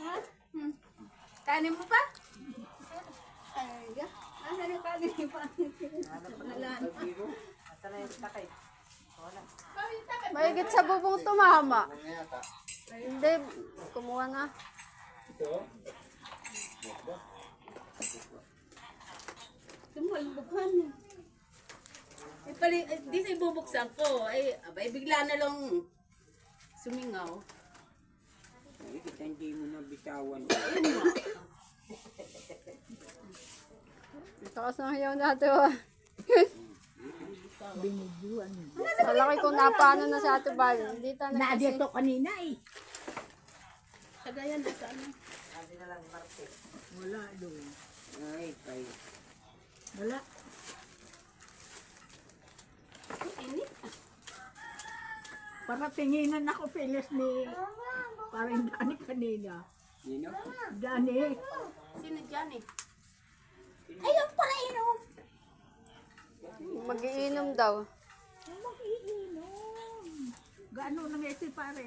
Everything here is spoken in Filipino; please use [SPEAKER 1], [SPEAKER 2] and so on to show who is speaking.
[SPEAKER 1] Ha? Kanin mo pa? Ay, asan yung kanin pa?
[SPEAKER 2] Asa na yung takay? Wala.
[SPEAKER 3] Mahigit sa bubong tumama. Hindi, kumuha na.
[SPEAKER 1] Tumalbukhan na. Eh, pali, di sa ibubuksan ko. Ay, abay, bigla na lang sumingaw.
[SPEAKER 2] Ay, kita hindi mo na bitawan.
[SPEAKER 3] Takas ng hiyaw natin. Malaki kung napano na sa ato ba. Hindi tayo
[SPEAKER 4] Nadia to kanina eh.
[SPEAKER 1] Kagayan na sa ano.
[SPEAKER 2] Sabi na lang, Marte.
[SPEAKER 4] Wala doon.
[SPEAKER 2] Ay, kay.
[SPEAKER 4] Wala.
[SPEAKER 1] Init.
[SPEAKER 4] Para tinginan ako Phyllis ni parang Dani kanina.
[SPEAKER 2] Nino?
[SPEAKER 4] Dani.
[SPEAKER 1] Sino dyan eh?
[SPEAKER 4] Ayun pala inom.
[SPEAKER 3] Mag-iinom daw.
[SPEAKER 4] Mag-iinom. Gaano nang ito para